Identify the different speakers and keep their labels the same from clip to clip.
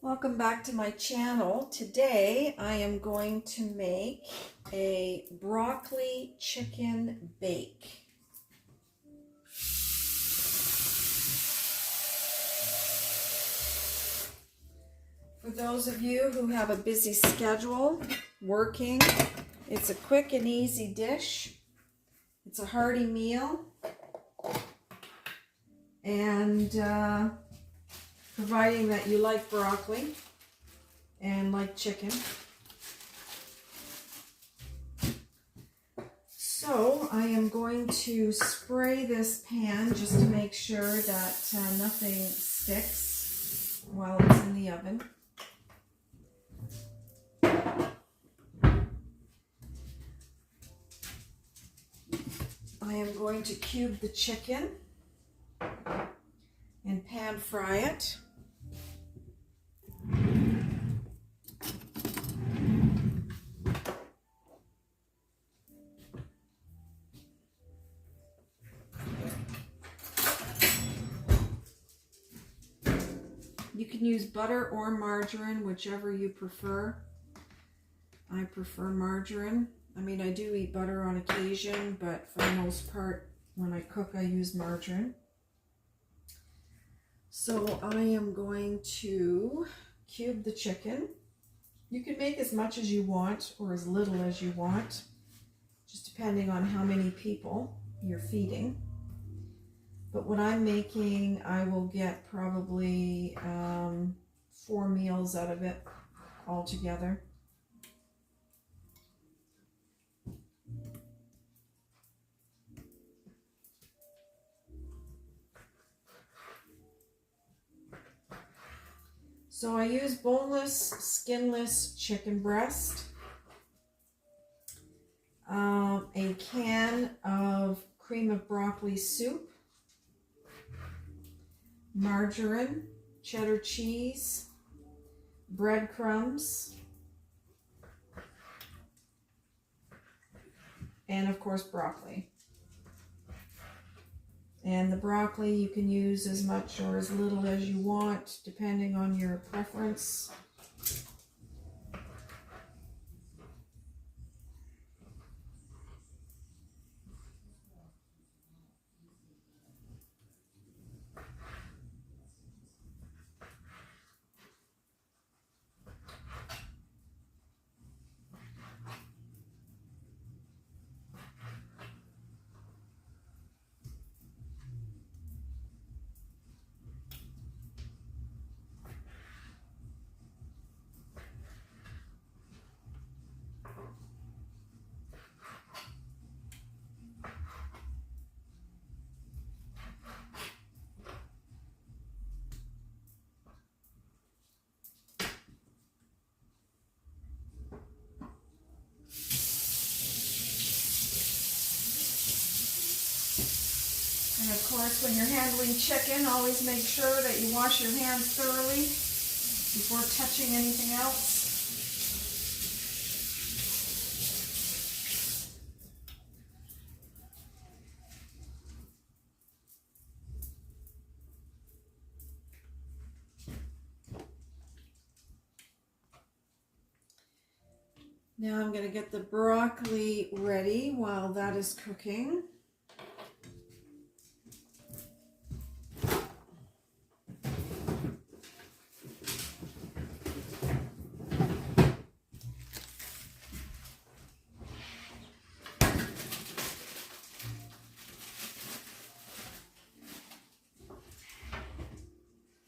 Speaker 1: Welcome back to my channel. Today I am going to make a broccoli chicken bake. For those of you who have a busy schedule working, it's a quick and easy dish. It's a hearty meal, and providing that you like broccoli and like chicken. So I am going to spray this pan just to make sure that nothing sticks while it's in the oven. I am going to cube the chicken and pan fry it. You can use butter or margarine, whichever you prefer. I prefer margarine. I mean, I do eat butter on occasion, but for the most part, when I cook, I use margarine. So I am going to cube the chicken. You can make as much as you want or as little as you want, just depending on how many people you're feeding. But what I'm making, I will get probably 4 meals out of it altogether. So I use boneless, skinless chicken breast, a can of cream of broccoli soup, margarine, cheddar cheese, breadcrumbs, and of course broccoli. And the broccoli you can use as much or as little as you want, depending on your preference. And of course, when you're handling chicken, always make sure that you wash your hands thoroughly before touching anything else. Now I'm going to get the broccoli ready while that is cooking.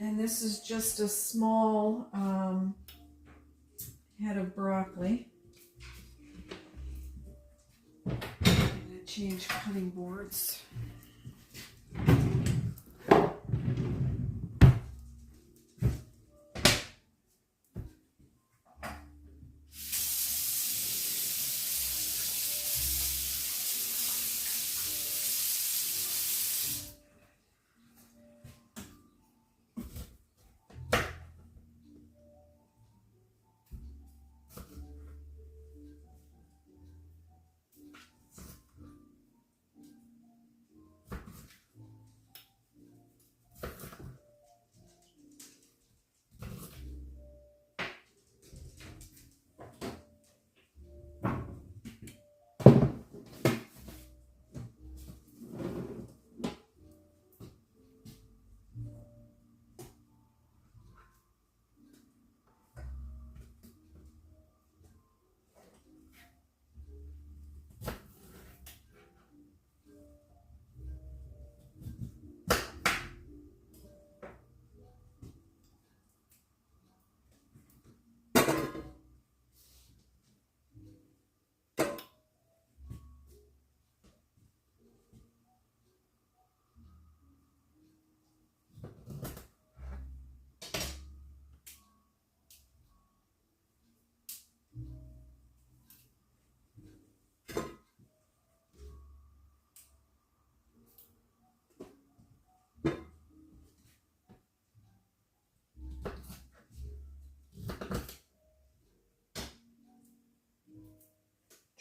Speaker 1: And this is just a small head of broccoli. I'm going to change cutting boards.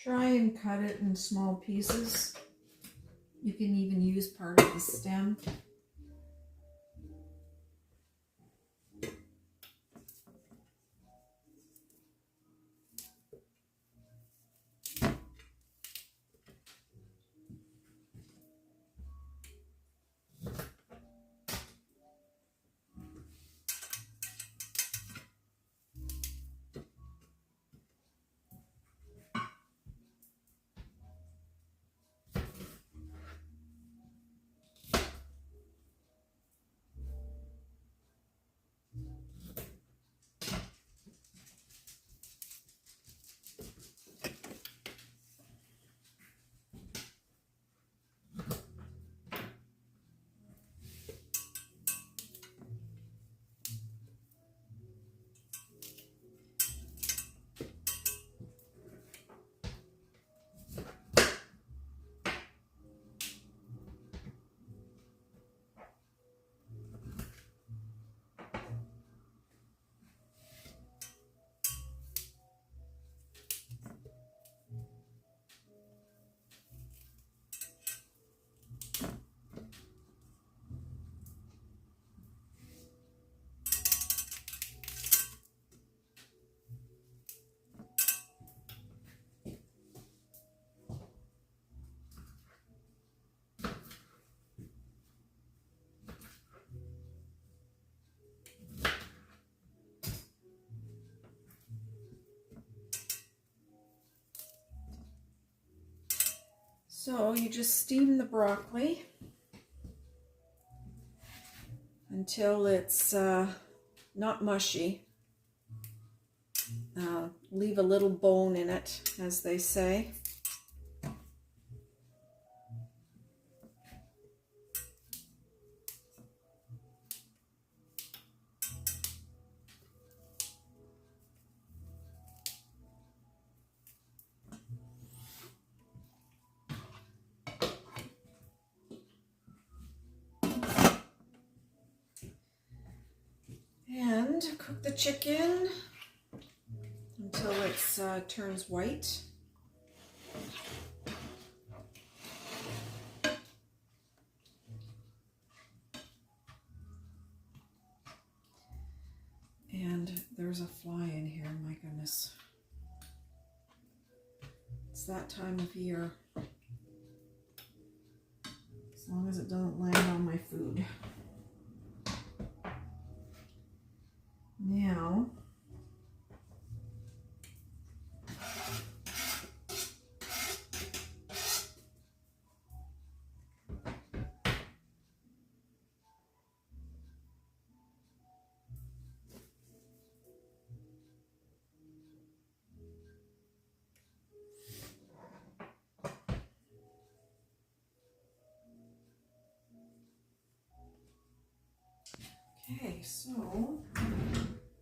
Speaker 1: Try and cut it in small pieces. You can even use part of the stem. So you just steam the broccoli until it's not mushy. Leave a little bone in it, as they say. And cook the chicken until it turns white. And there's a fly in here, my goodness. It's that time of year. As long as it doesn't land on my food. Now, okay, so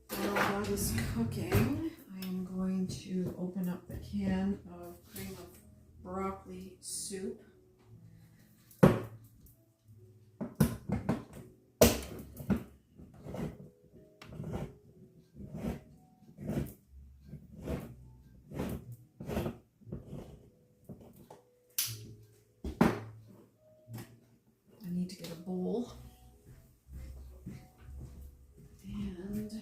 Speaker 1: while that is cooking, I am going to open up the can of cream of broccoli soup. I need to get a bowl. And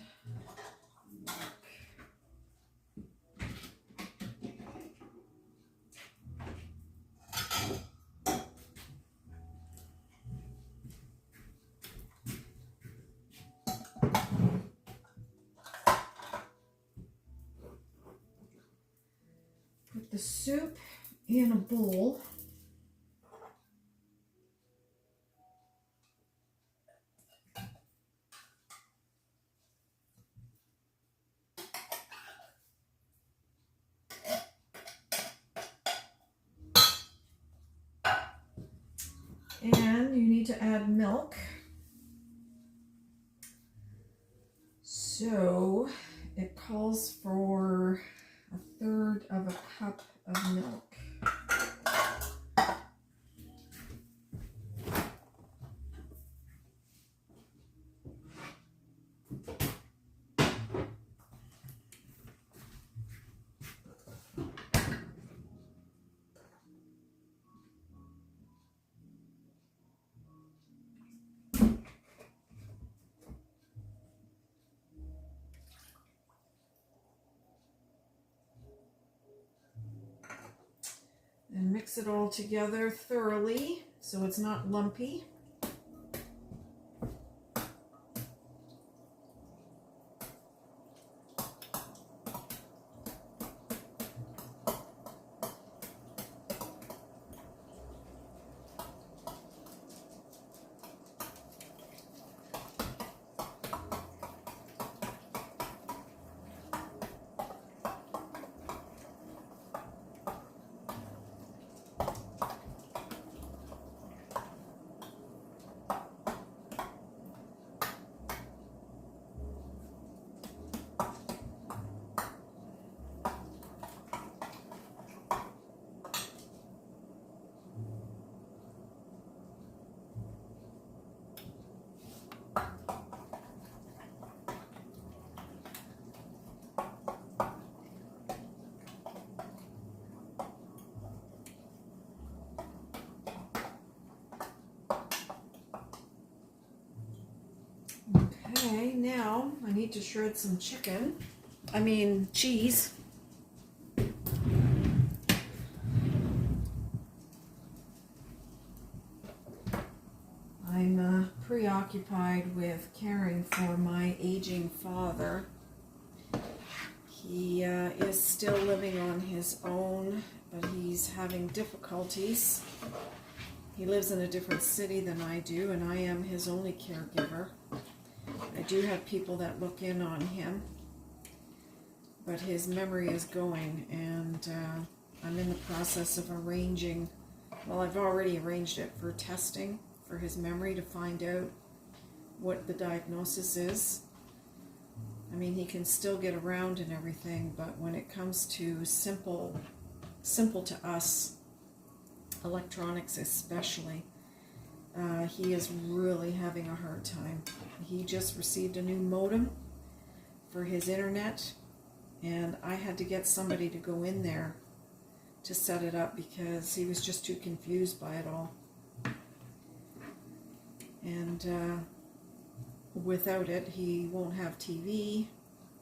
Speaker 1: put the soup in a bowl. And you need to add milk. So it calls for 1/3 of a cup of milk. mix it all together thoroughly so it's not lumpy. Okay, now I need to shred some cheese. I'm preoccupied with caring for my aging father. He is still living on his own, but he's having difficulties. He lives in a different city than I do, and I am his only caregiver. I do have people that look in on him, but his memory is going, and I'm in the process of arranging, well, I've already arranged it for testing for his memory to find out what the diagnosis is. I mean, he can still get around and everything, but when it comes to simple to us, electronics especially, he is really having a hard time. He just received a new modem for his internet, and I had to get somebody to go in there to set it up because he was just too confused by it all. And without it, he won't have TV,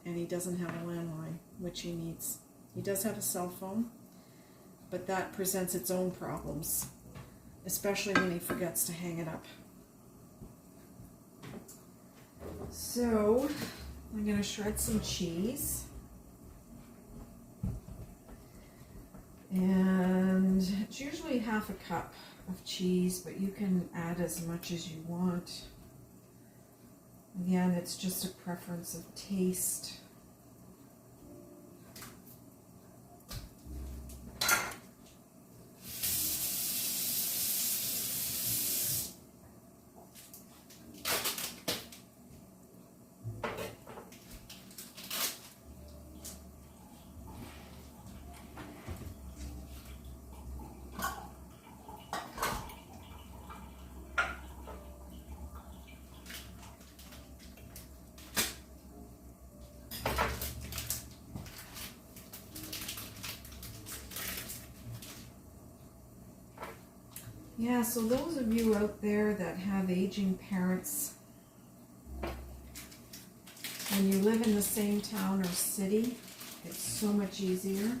Speaker 1: and he doesn't have a landline, which he needs. He does have a cell phone, but that presents its own problems, especially when he forgets to hang it up. So I'm going to shred some cheese, and it's usually half a cup of cheese, but you can add as much as you want. Again, it's just a preference of taste. Yeah, so those of you out there that have aging parents, when you live in the same town or city, it's so much easier.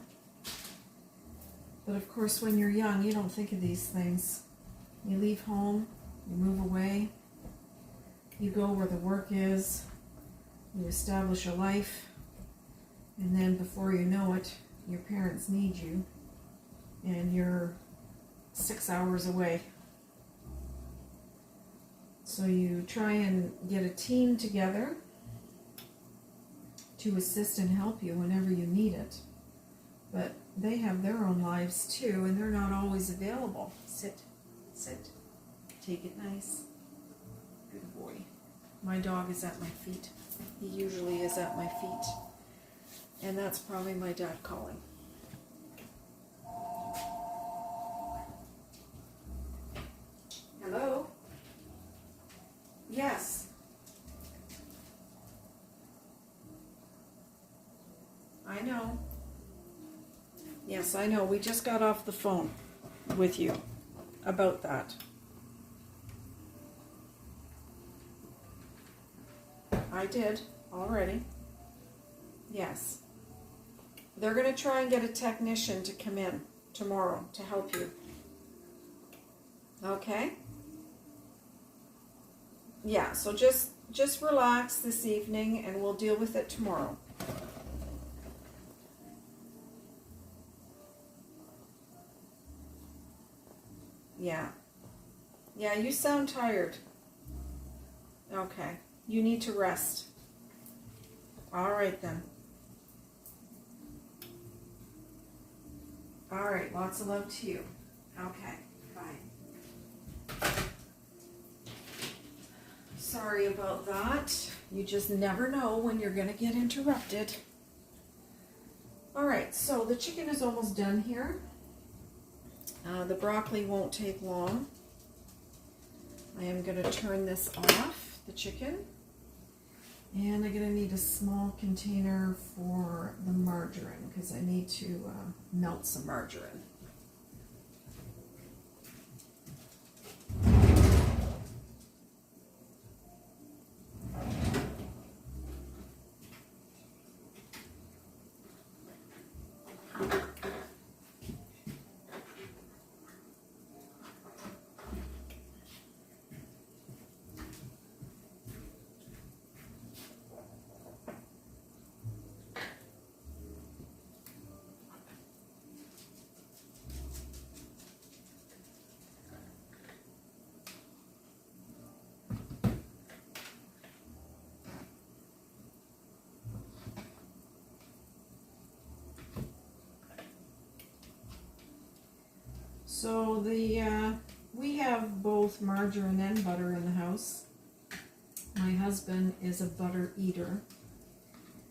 Speaker 1: But of course, when you're young, you don't think of these things. You leave home, you move away, you go where the work is, you establish a life, and then before you know it, your parents need you, and you're 6 hours away. So you try and get a team together to assist and help you whenever you need it. But they have their own lives too, and they're not always available. Sit, sit, take it nice. Good boy. My dog is at my feet. He usually is at my feet. And that's probably my dad calling. Hello? Yes. I know. Yes, I know. We just got off the phone with you about that. I did already. Yes. They're going to try and get a technician to come in tomorrow to help you. Okay? Yeah, so just relax this evening and we'll deal with it tomorrow. Yeah. Yeah, you sound tired. Okay. You need to rest. All right then. All right, lots of love to you. Okay, bye. Sorry about that. You just never know when you're going to get interrupted. All right, so the chicken is almost done here. The broccoli won't take long. I am going to turn this off, the chicken. And I'm going to need a small container for the margarine because I need to melt some margarine. So we have both margarine and butter in the house. My husband is a butter eater.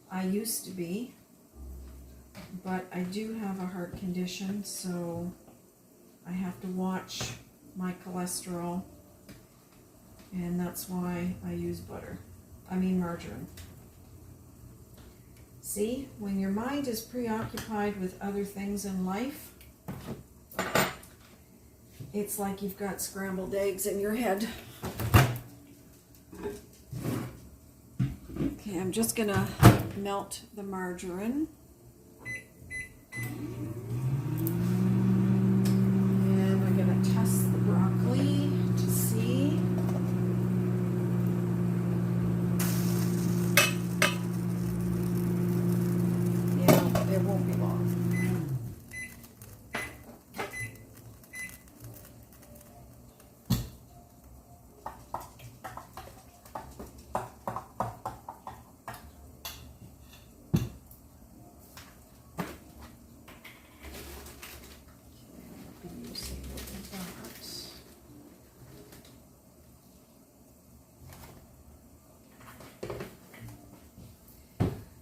Speaker 1: I used to be, but I do have a heart condition, so I have to watch my cholesterol, and that's why I use margarine. See, when your mind is preoccupied with other things in life, it's like you've got scrambled eggs in your head. Okay, I'm just gonna melt the margarine. And we're gonna test the broccoli to see. Yeah, it won't be long.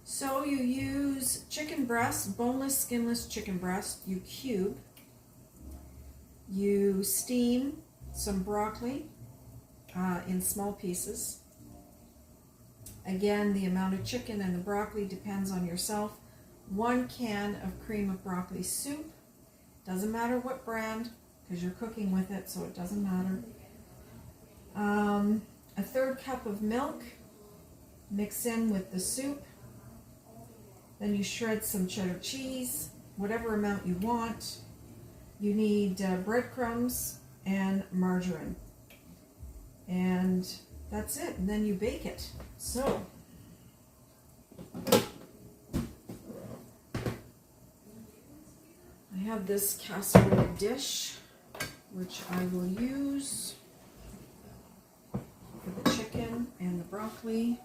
Speaker 1: So you use chicken breast, boneless, skinless chicken breast. You cube. You steam some broccoli in small pieces. Again, the amount of chicken and the broccoli depends on yourself. 1 can of cream of broccoli soup. Doesn't matter what brand, because you're cooking with it, so it doesn't matter. A 1/3 cup of milk. Mix in with the soup. Then you shred some cheddar cheese, whatever amount you want. You need breadcrumbs and margarine. And that's it. And then you bake it. So, I have this casserole dish, which I will use for the chicken and the broccoli.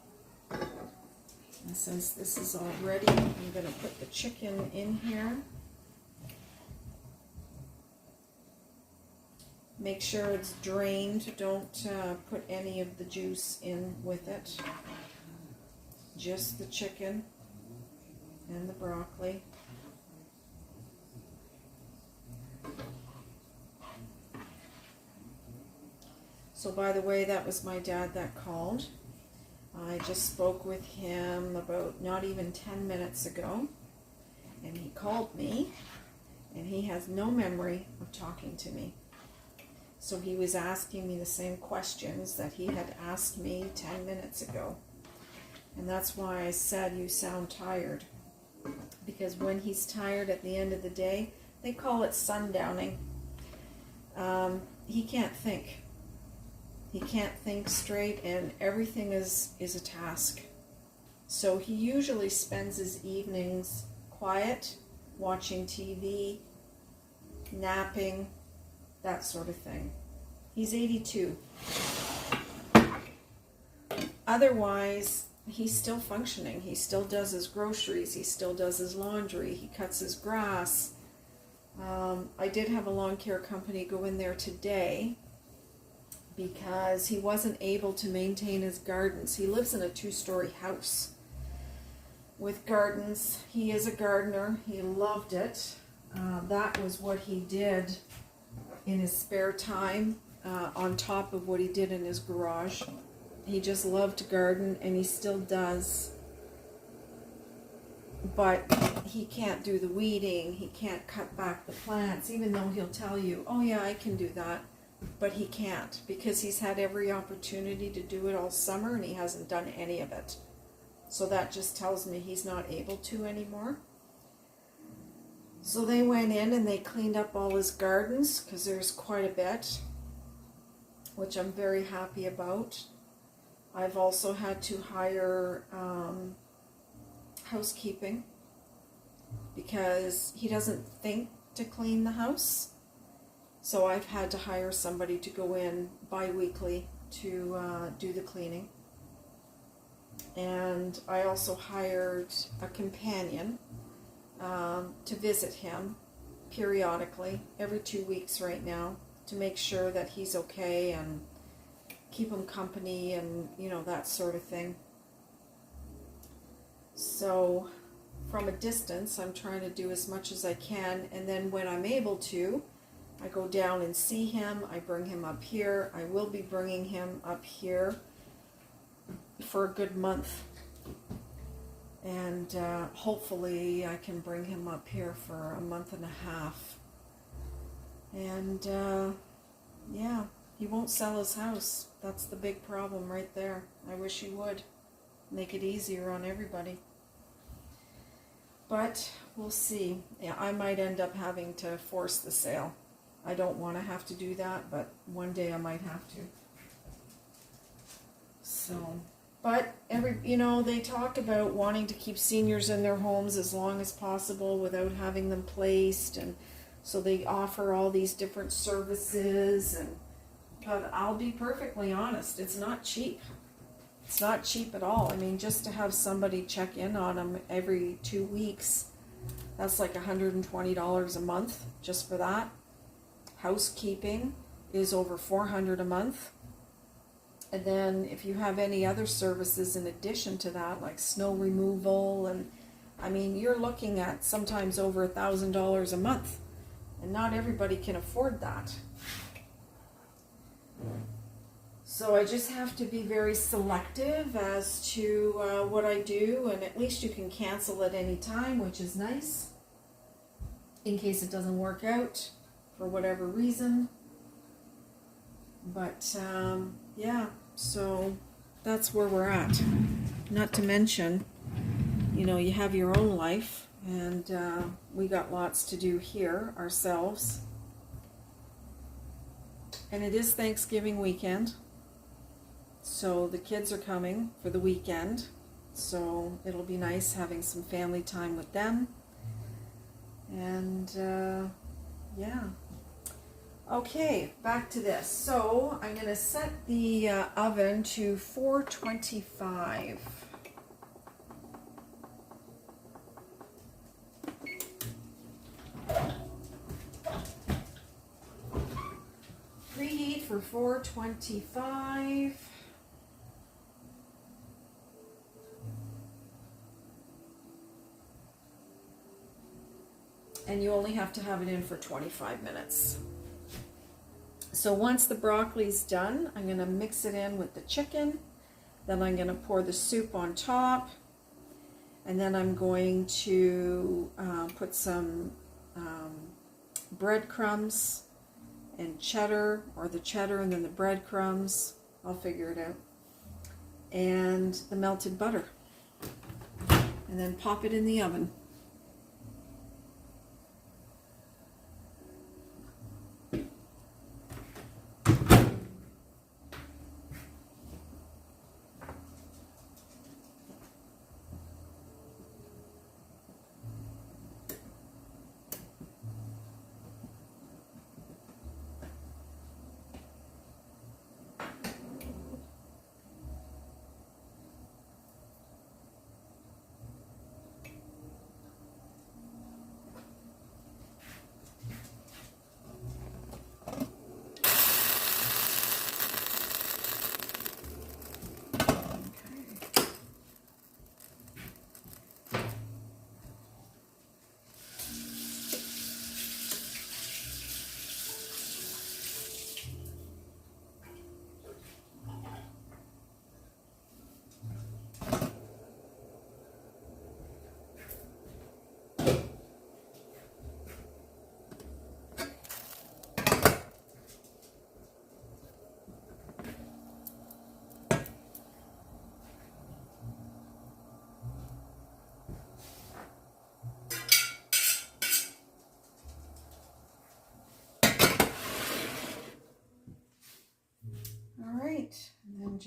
Speaker 1: And since this is all ready, I'm going to put the chicken in here. Make sure it's drained. Don't put any of the juice in with it. Just the chicken and the broccoli. So by the way, that was my dad that called. I just spoke with him about not even 10 minutes ago, and he called me, and he has no memory of talking to me. So he was asking me the same questions that he had asked me 10 minutes ago. And that's why I said you sound tired. Because when he's tired at the end of the day, They call it sundowning. He can't think. He can't think straight, and everything is a task. So he usually spends his evenings quiet, watching TV, napping, that sort of thing. He's 82. Otherwise, he's still functioning. He still does his groceries. He still does his laundry. He cuts his grass. I did have a lawn care company go in there today because he wasn't able to maintain his gardens. He lives in a 2-story house with gardens. He is a gardener. He loved it. That was what he did in his spare time, on top of what he did in his garage. He just loved to garden, and he still does. But he can't do the weeding. He can't cut back the plants, even though he'll tell you, oh yeah, I can do that. But he can't, because he's had every opportunity to do it all summer, and he hasn't done any of it. So that just tells me he's not able to anymore. So they went in and they cleaned up all his gardens, because there's quite a bit, which I'm very happy about. I've also had to hire housekeeping, because he doesn't think to clean the house. So I've had to hire somebody to go in bi-weekly to do the cleaning. And I also hired a companion to visit him periodically, every 2 weeks right now, to make sure that he's okay and keep him company and, you know, that sort of thing. So from a distance, I'm trying to do as much as I can, and then when I'm able to, I go down and see him. I bring him up here. I will be bringing him up here for a good month, and hopefully I can bring him up here for a month and a half. And yeah, he won't sell his house. That's the big problem right there. I wish he would make it easier on everybody, but we'll see. Yeah, I might end up having to force the sale. I don't want to have to do that, but one day I might have to. So, but they talk about wanting to keep seniors in their homes as long as possible without having them placed, and so they offer all these different services. But I'll be perfectly honest, it's not cheap. It's not cheap at all. I mean, just to have somebody check in on them every 2 weeks, that's like $120 a month just for that. Housekeeping is over $400 a month. And then if you have any other services in addition to that, like snow removal, and I mean, you're looking at sometimes over $1,000 a month, and not everybody can afford that. So I just have to be very selective as to what I do, and at least you can cancel at any time, which is nice, in case it doesn't work out for whatever reason. But yeah, so that's where we're at. Not to mention, you have your own life, and we got lots to do here ourselves. And it is Thanksgiving weekend, so the kids are coming for the weekend, so it'll be nice having some family time with them. And yeah. Okay, back to this. So I'm going to set the oven to 425. Preheat for 425. And you only have to have it in for 25 minutes. So once the broccoli's done, I'm going to mix it in with the chicken. Then I'm going to pour the soup on top. And then I'm going to put some breadcrumbs and cheddar, or the cheddar and then the breadcrumbs. I'll figure it out. And the melted butter. And then pop it in the oven.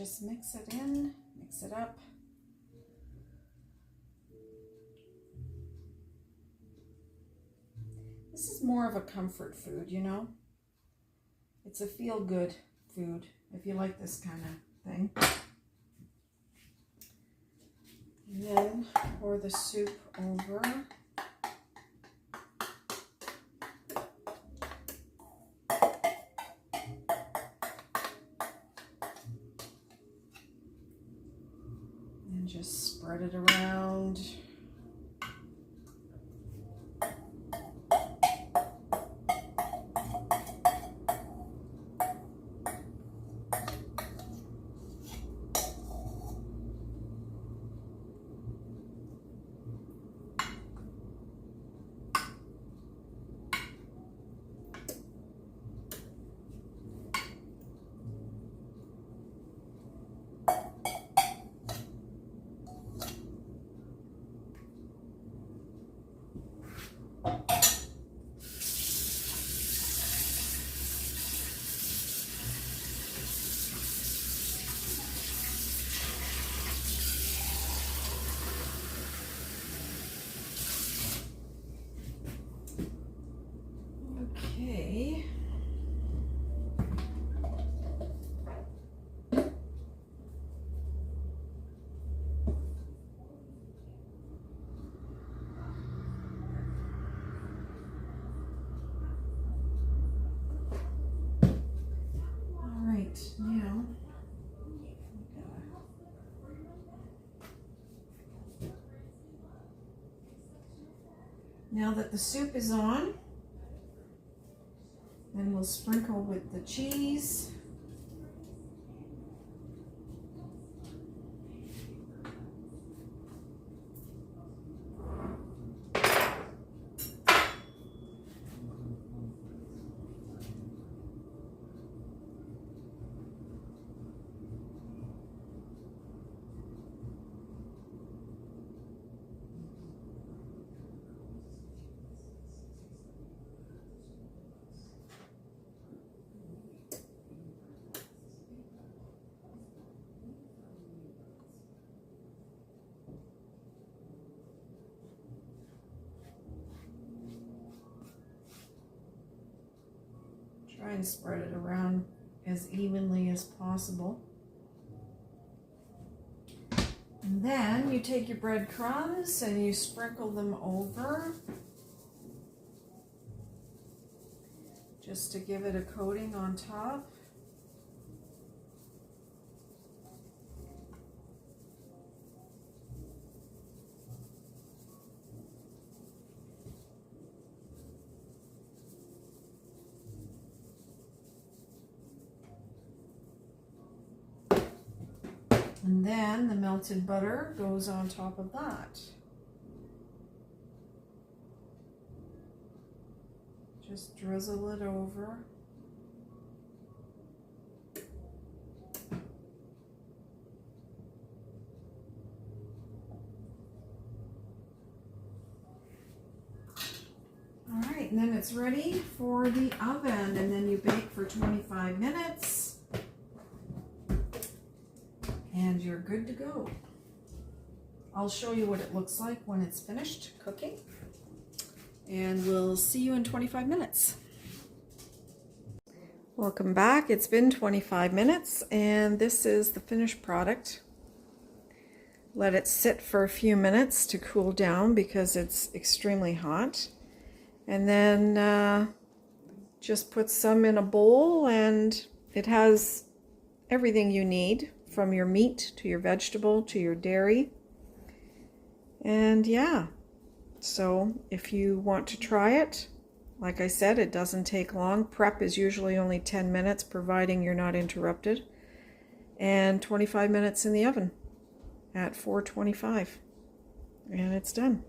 Speaker 1: just mix it in, mix it up. This is more of a comfort food, you know. It's a feel-good food if you like this kind of thing. And then pour the soup over. And just spread it around. Okay. All right, now that the soup is on, then we'll sprinkle with the cheese. Try and spread it around as evenly as possible. And then you take your breadcrumbs and you sprinkle them over just to give it a coating on top. And then the melted butter goes on top of that. Just drizzle it over. All right, and then it's ready for the oven, and then you bake for 25 minutes. And you're good to go. I'll show you what it looks like when it's finished cooking. And we'll see you in 25 minutes. Welcome back. It's been 25 minutes and this is the finished product. Let it sit for a few minutes to cool down because it's extremely hot. And then just put some in a bowl, and it has everything you need, from your meat to your vegetable to your dairy. And yeah, so if you want to try it, like I said, it doesn't take long. Prep is usually only 10 minutes, providing you're not interrupted, and 25 minutes in the oven at 425, and it's done.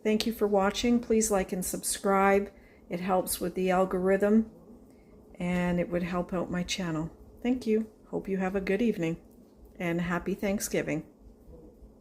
Speaker 1: Thank you for watching. Please like and subscribe. It helps with the algorithm and it would help out my channel. Thank you. Hope you have a good evening and happy Thanksgiving.